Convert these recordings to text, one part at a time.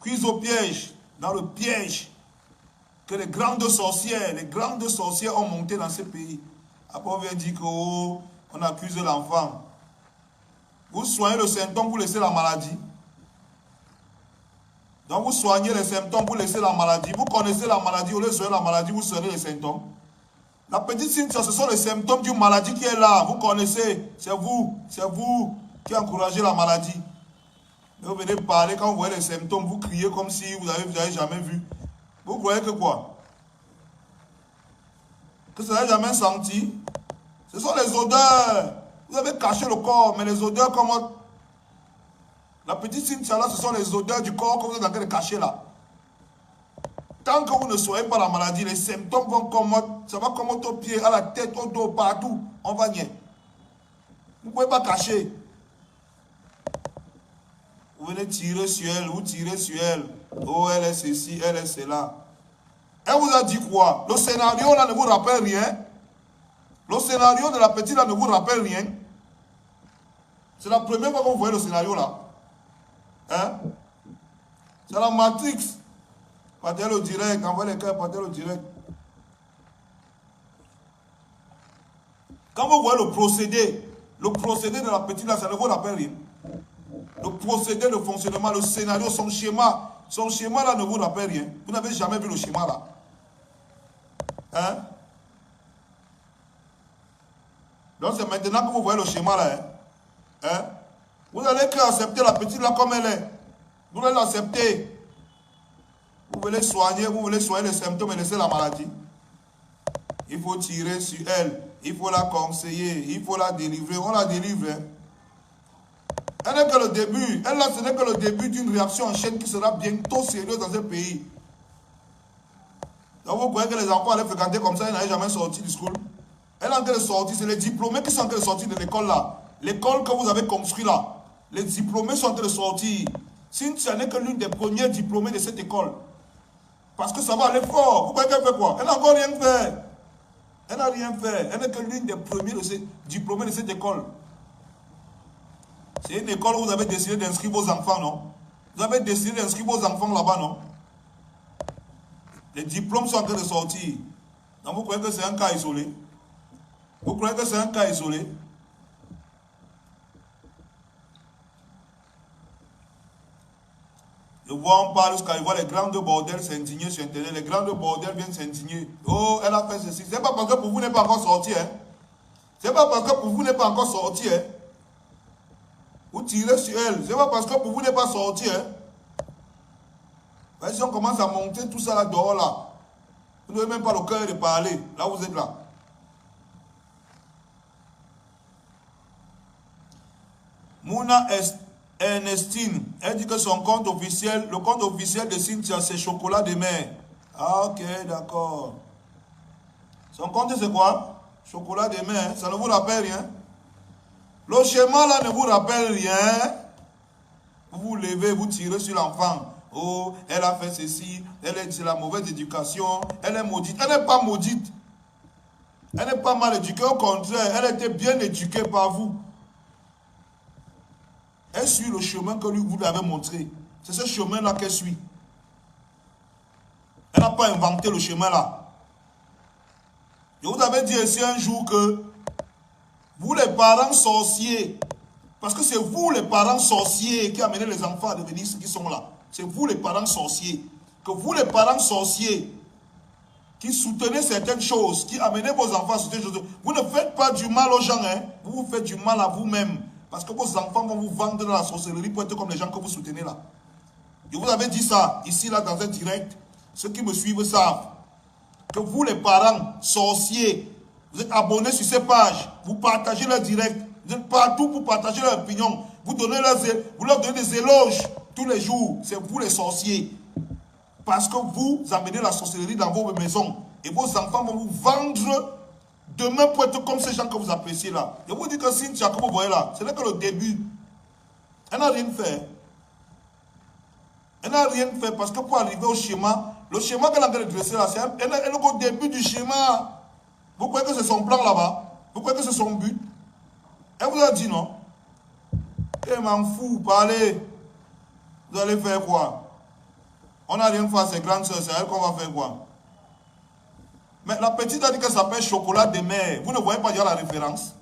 prise au piège, dans le piège que les grandes sorcières ont monté dans ce pays. Après, on vient dire qu'on accuse l'enfant. Vous soignez le symptôme, vous laissez la maladie. Donc, vous soignez les symptômes, vous laissez la maladie. Vous connaissez la maladie, au lieu de soigner la maladie, vous soignez les symptômes. La petite Cynthia, ce sont les symptômes d'une maladie qui est là. Vous connaissez, c'est vous qui encouragez la maladie. Mais vous venez parler, quand vous voyez les symptômes, vous criez comme si vous n'avez jamais vu. Vous croyez que quoi? Que ça n'avez jamais senti? Ce sont les odeurs. Vous avez caché le corps, mais les odeurs comme... La petite Cynthia là, ce sont les odeurs du corps que vous êtes en train de cacher là. Tant que vous ne soignez pas la maladie, les symptômes vont comme... Ça va comme au pied, à la tête, au dos, partout. On va nier. Vous ne pouvez pas cacher. Vous venez tirer sur elle, vous tirez sur elle. Oh, elle est ceci, elle est cela. Elle vous a dit quoi? Le scénario là ne vous rappelle rien. Le scénario de la petite là ne vous rappelle rien. C'est la première fois que vous voyez le scénario là. Hein? C'est la Matrix. Partez le direct, envoyez les cœurs, partez le direct. Quand vous voyez le procédé de la petite là, ça ne vous rappelle rien. Le procédé, le fonctionnement, le scénario, son schéma là ne vous rappelle rien. Vous n'avez jamais vu le schéma là. Hein? Donc c'est maintenant que vous voyez le schéma là. Hein? Hein? Vous allez accepter la petite là comme elle est. Vous allez l'accepter. Vous voulez soigner les symptômes et laisser la maladie. Il faut tirer sur elle. Il faut la conseiller. Il faut la délivrer. On la délivre. Hein? Elle n'est que le début. Elle là, ce n'est que le début d'une réaction en chaîne qui sera bientôt sérieuse dans ce pays. Donc vous croyez que les enfants allaient fréquenter comme ça, ils n'avaient jamais sorti du school. Elle est en train de sortir. C'est les diplômés qui sont en train de sortir de l'école là. L'école que vous avez construite là. Les diplômés sont en train de sortir. Cynthia n'est que l'une des premières diplômées de cette école. Parce que ça va aller fort. Vous croyez qu'elle fait quoi? Elle n'a encore rien fait. Elle n'a rien fait. Elle n'est que l'une des premières diplômées de cette école. C'est une école où vous avez décidé d'inscrire vos enfants, non? Vous avez décidé d'inscrire vos enfants là-bas, non? Les diplômes sont en train de sortir. Donc vous croyez que c'est un cas isolé? Vous croyez que c'est un cas isolé? Je vois, on parle jusqu'à voir les grandes bordels s'indigner sur Internet. Les grandes bordels viennent s'indigner. Oh, elle a fait ceci. C'est pas parce que pour vous n'est pas encore sorti, hein? C'est pas parce que pour vous n'est pas encore sorti, hein? Vous tirez sur elle. C'est pas parce que pour vous n'est pas sorti, hein? Mais si on commence à monter tout ça là dehors là, vous n'avez même pas le cœur de parler. Là, vous êtes là. Mouna Ernestine, elle dit que son compte officiel, le compte officiel de Cynthia, c'est chocolat de mer. Ah, ok, d'accord. Son compte, c'est quoi? Chocolat de mer, ça ne vous rappelle rien? Le schéma là ne vous rappelle rien. Vous vous levez, vous tirez sur l'enfant. Oh, elle a fait ceci, c'est la mauvaise éducation, elle est maudite. Elle n'est pas maudite. Elle n'est pas mal éduquée, au contraire, elle était bien éduquée par vous. Elle suit le chemin que vous lui avez montré. C'est ce chemin-là qu'elle suit. Elle n'a pas inventé le chemin-là. Je vous avais dit ici un jour que vous les parents sorciers, parce que c'est vous les parents sorciers qui amenez les enfants à devenir ceux qui sont là. C'est vous les parents sorciers. Que vous les parents sorciers qui soutenez certaines choses, qui amenez vos enfants à certaines choses. Vous ne faites pas du mal aux gens, hein. Vous vous faites du mal à vous-même. Parce que vos enfants vont vous vendre dans la sorcellerie pour être comme les gens que vous soutenez là. Je vous avais dit ça, ici, là, dans un direct. Ceux qui me suivent savent que vous, les parents sorciers, vous êtes abonnés sur ces pages, vous partagez leur direct, vous êtes partout pour partager leur opinion, vous leur donnez des éloges tous les jours. C'est vous les sorciers. Parce que vous amenez la sorcellerie dans vos maisons. Et vos enfants vont vous vendre demain pour être comme ces gens que vous appréciez là. Je vous dis que Cynthia, comme vous voyez là, ce n'est que le début. Elle n'a rien fait. Elle n'a rien fait parce que pour arriver au schéma, le schéma qu'elle a en train de dresser là, elle est au début du schéma. Vous croyez que c'est son plan là-bas? Vous croyez que c'est son but? Elle vous a dit non. Elle m'en fout, parlez. Vous allez faire quoi? On n'a rien fait à ses grandes soeurs, c'est à elle qu'on va faire quoi? Mais la petite a dit qu'elle s'appelle Chocolat de mer. Vous ne voyez pas déjà la référence?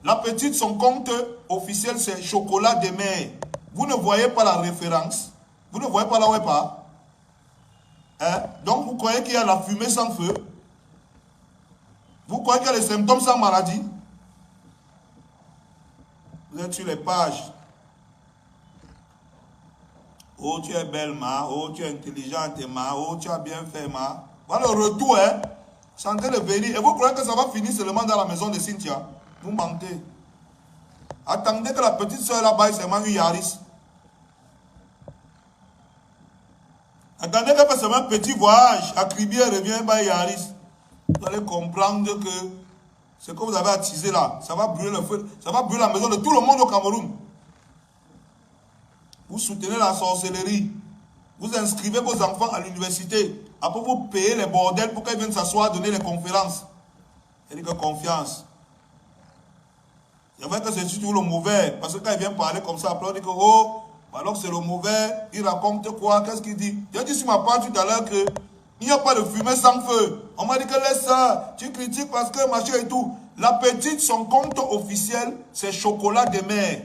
La petite, son compte officiel, c'est Chocolat de mer. Vous ne voyez pas la référence? Vous ne voyez pas là où elle part? Hein? Donc vous croyez qu'il y a la fumée sans feu? Vous croyez qu'il y a les symptômes sans maladie? Vous êtes sur les pages. Oh, tu es belle, ma. Oh, tu es intelligente, ma. Oh, tu as bien fait, ma. Voilà le retour, hein. C'est en train de venir. Et vous croyez que ça va finir seulement dans la maison de Cynthia? Vous mentez. Attendez que la petite soeur là-bas, c'est seulement une Yaris. Attendez qu'elle fasse seulement un petit voyage. À Kribi, elle revient par Yaris. Vous allez comprendre que ce que vous avez attisé là, ça va brûler le feu. Ça va brûler la maison de tout le monde au Cameroun. Vous soutenez la sorcellerie. Vous inscrivez vos enfants à l'université. Après, vous payez les bordels pour qu'ils viennent s'asseoir, donner les conférences. Il dit que confiance. C'est vrai que c'est toujours le mauvais. Parce que quand il vient parler comme ça, après on dit que, oh, alors que c'est le mauvais, il raconte quoi? Qu'est-ce qu'il dit? J'ai dit sur ma part tout à l'heure que il n'y a pas de fumée sans feu. On m'a dit que laisse ça. Tu critiques parce que machin et tout. La petite, son compte officiel, c'est Chocolat de mer.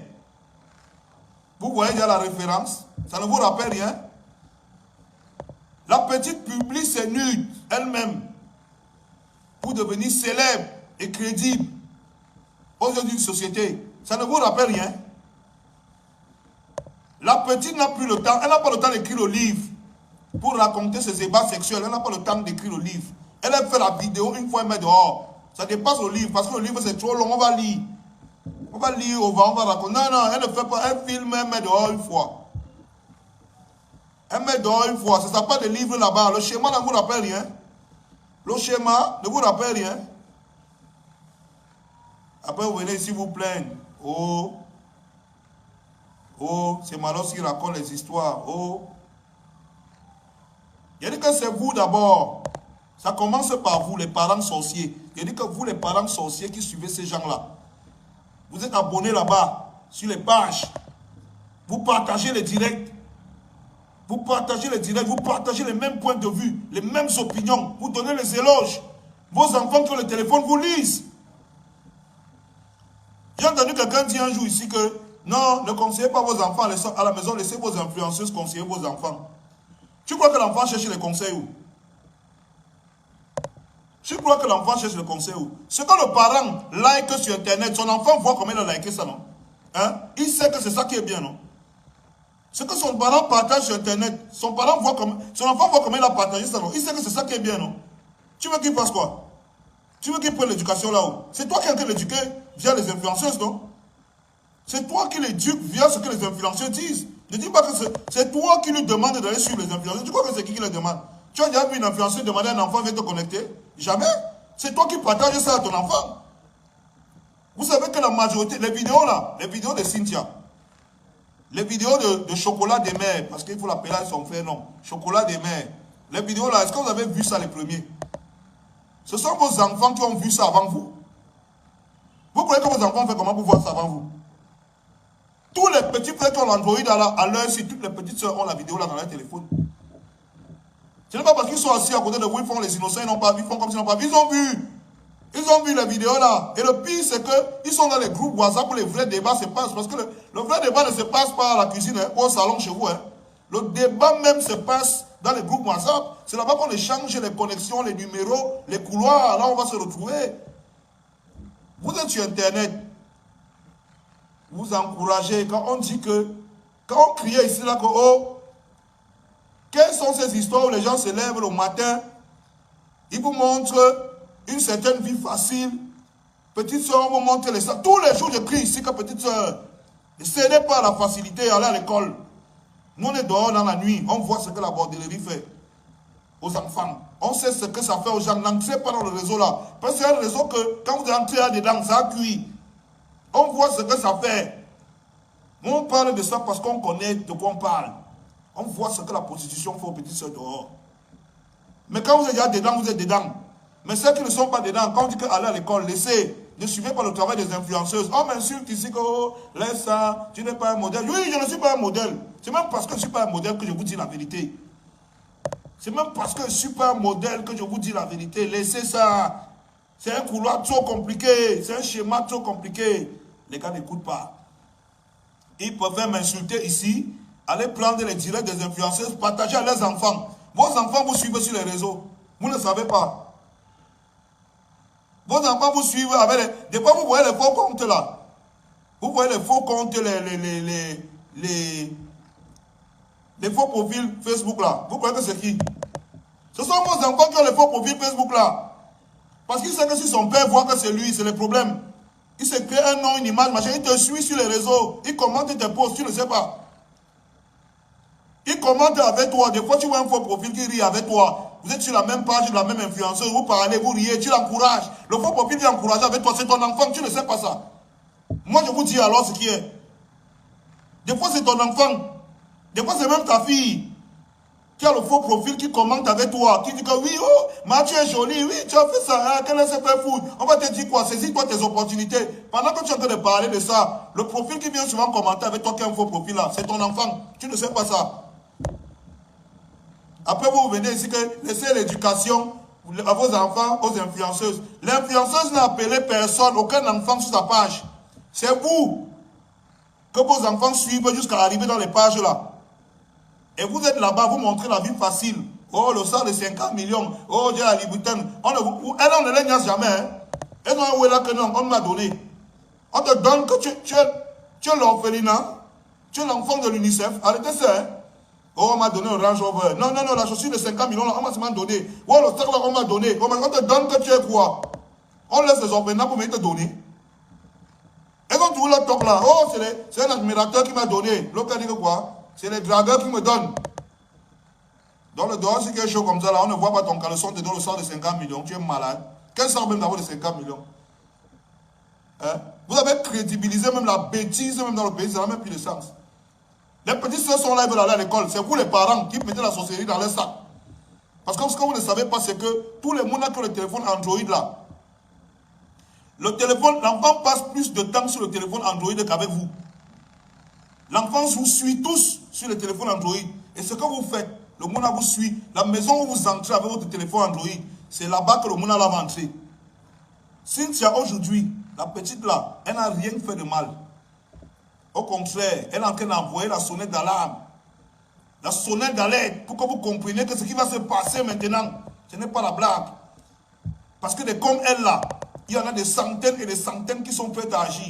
Vous voyez déjà la référence? Ça ne vous rappelle rien? La petite publie ses nudes elle-même pour devenir célèbre et crédible aux yeux d'une société. Ça ne vous rappelle rien? La petite n'a plus le temps. Elle n'a pas le temps d'écrire le livre pour raconter ses ébats sexuels. Elle n'a pas le temps d'écrire le livre. Elle a fait la vidéo une fois, elle met dehors. Ça dépasse le livre parce que le livre c'est trop long. On va lire. On va lire, on va raconter. Non, non, elle ne fait pas. Elle filme, elle met dehors une fois. Elle met dehors une fois. Ça ne s'appelle de livre là-bas. Le schéma ne vous rappelle rien. Le schéma ne vous rappelle rien. Après, vous venez ici vous plaindre. Oh, oh, c'est Malos qui raconte les histoires. Oh. Il dit que c'est vous d'abord. Ça commence par vous, les parents sorciers. Il dit que vous, les parents sorciers qui suivez ces gens-là, vous êtes abonnés là-bas, sur les pages. Vous partagez les directs. Vous partagez les directs, vous partagez les mêmes points de vue, les mêmes opinions. Vous donnez les éloges. Vos enfants qui ont le téléphone vous lisent. J'ai entendu quelqu'un dire un jour ici que non, ne conseillez pas vos enfants à la maison, laissez vos influenceuses conseiller vos enfants. Tu crois que l'enfant cherche les conseils où? Tu crois que l'enfant cherche le conseil où? Ce que le parent like sur internet, son enfant voit comment il a liké ça, non? Hein? Il sait que c'est ça qui est bien, non? Ce que son parent partage sur internet, son enfant voit comment il a partagé ça, non? Il sait que c'est ça qui est bien, non? Tu veux qu'il fasse quoi? Tu veux qu'il prenne l'éducation là-haut? C'est toi qui as l'éduquer via les influenceuses, non? C'est toi qui l'éduques via ce que les influenceurs disent. Ne dis pas que c'est toi qui lui demandes d'aller suivre les influenceurs. Tu crois que c'est qui le demande? Tu as déjà vu une influenceuse demander à un enfant de te connecter? Jamais. C'est toi qui partages ça à ton enfant. Vous savez que la majorité, les vidéos là, les vidéos de Cynthia, les vidéos de Chocolat des mers, parce qu'il faut l'appeler à son frère, non. Chocolat des mers. Les vidéos là, est-ce que vous avez vu ça les premiers? Ce sont vos enfants qui ont vu ça avant vous. Vous croyez que vos enfants font comment pour voir ça avant vous? Tous les petits frères qui ont l'Android à l'heure, si toutes les petites soeurs ont la vidéo là dans leur téléphone. Ce n'est pas parce qu'ils sont assis à côté de vous, ils font les innocents, ils n'ont pas vu, ils font comme s'ils n'ont pas vu. Ils ont vu. Ils ont vu les vidéos là. Et le pire, c'est qu'ils sont dans les groupes WhatsApp où les vrais débats se passent. Parce que le vrai débat ne se passe pas à la cuisine hein, ou au salon chez vous. Hein. Le débat même se passe dans les groupes WhatsApp. C'est là-bas qu'on échange les connexions, les numéros, les couloirs. Là, on va se retrouver. Vous êtes sur Internet. Vous encouragez. Quand on dit que... Quand on criait ici, là, que... Oh, quelles sont ces histoires où les gens se lèvent le matin, ils vous montrent une certaine vie facile. Petite soeur, on vous montre les... Tous les jours, je crie ici que petite soeur, ne cédez pas à la facilité à aller à l'école. Nous, on est dehors dans la nuit, on voit ce que la bordellerie fait aux enfants. On sait ce que ça fait aux gens. N'entrez pas dans le réseau là. Parce qu'il y a un réseau que, quand vous entrez là-dedans, ça cuit. On voit ce que ça fait. On parle de ça parce qu'on connaît de quoi on parle. On voit ce que la prostitution fait aux petites soeurs dehors. Mais quand vous êtes déjà dedans, vous êtes dedans. Mais ceux qui ne sont pas dedans, quand on dit qu'aller à l'école, laissez. Ne suivez pas le travail des influenceuses. On m'insulte ici que oh, laisse ça, tu n'es pas un modèle. Oui, je ne suis pas un modèle. C'est même parce que je ne suis pas un modèle que je vous dis la vérité. C'est même parce que je ne suis pas un modèle que je vous dis la vérité. Laissez ça. C'est un couloir trop compliqué. C'est un schéma trop compliqué. Les gars n'écoutent pas. Ils peuvent m'insulter ici. Aller prendre les directs des influenceuses, partager à leurs enfants. Vos enfants vous suivent sur les réseaux. Vous ne savez pas. Vos enfants vous suivent avec les... Des fois, vous voyez les faux comptes là. Vous voyez les faux comptes, les faux profils Facebook là. Vous croyez que c'est qui? Ce sont vos enfants qui ont les faux profils Facebook là. Parce qu'ils savent que si son père voit que c'est lui, c'est le problème. Il se crée un nom, une image, machin. Il te suit sur les réseaux. Il commente tes posts, tu ne sais pas. Il commente avec toi. Des fois, tu vois un faux profil qui rit avec toi. Vous êtes sur la même page, la même influenceuse. Vous parlez, vous riez, tu l'encourages. Le faux profil vient encourager avec toi. C'est ton enfant, tu ne sais pas ça. Moi, je vous dis alors ce qui est. Des fois, c'est ton enfant. Des fois, c'est même ta fille qui a le faux profil qui commente avec toi. Qui dit que oui, oh, ma tu es jolie, oui, tu as fait ça. Hein, qu'elle s'est fait foutre. On va te dire quoi? Saisis-toi tes opportunités. Pendant que tu es en train de parler de ça, le profil qui vient souvent commenter avec toi qui a un faux profil là, c'est ton enfant. Tu ne sais pas ça. Après, vous venez ici que laissez l'éducation à vos enfants, aux influenceuses. L'influenceuse n'a appelé personne, aucun enfant sur sa page. C'est vous que vos enfants suivent jusqu'à arriver dans les pages là. Et vous êtes là-bas, vous montrez la vie facile. Oh, le sort de 50 millions. Oh, Dieu la Liboutaine. Elle, on ne les niaise jamais. Hein. Et non, où est là que non, on m'a donné. On te donne que tu es l'orphelinat. Tu es l'enfant de l'UNICEF. Arrêtez ça. Hein. Oh, on m'a donné un Range Rover. Non, non, non, la chaussure de 50 millions, là, on m'a seulement donné. Oh, le sac là, on m'a donné. On te donne que tu es quoi? On laisse les orphelins pour venir te donner. Et quand tu vois le top là, oh, c'est un admirateur qui m'a donné. L'autre a dit que quoi? C'est les dragueurs qui me donnent. Dans le dehors, c'est quelque chose comme ça là, on ne voit pas ton caleçon, te donne le sort de 50 millions. Tu es malade. Quel sort même d'avoir de 50 millions? Hein? Vous avez crédibilisé même la bêtise, même dans le pays, ça n'a même plus de sens. Les petits soeurs sont là, ils veulent aller à l'école. C'est vous les parents qui mettez la sorcellerie dans leur sac. Parce que ce que vous ne savez pas, c'est que tous les monde qui ont le téléphone Android là, le téléphone, l'enfant passe plus de temps sur le téléphone Android qu'avec vous. L'enfant vous suit tous sur le téléphone Android. Et ce que vous faites, le monde vous suit. La maison où vous entrez avec votre téléphone Android, c'est là-bas que le monde va rentrer. Cynthia, aujourd'hui, la petite là, elle n'a rien fait de mal. Au contraire, elle est en train d'envoyer la sonnette d'alarme. La sonnette d'alerte pour que vous compreniez que ce qui va se passer maintenant, ce n'est pas la blague. Parce que des comme elle là, il y en a des centaines et des centaines qui sont prêts à agir.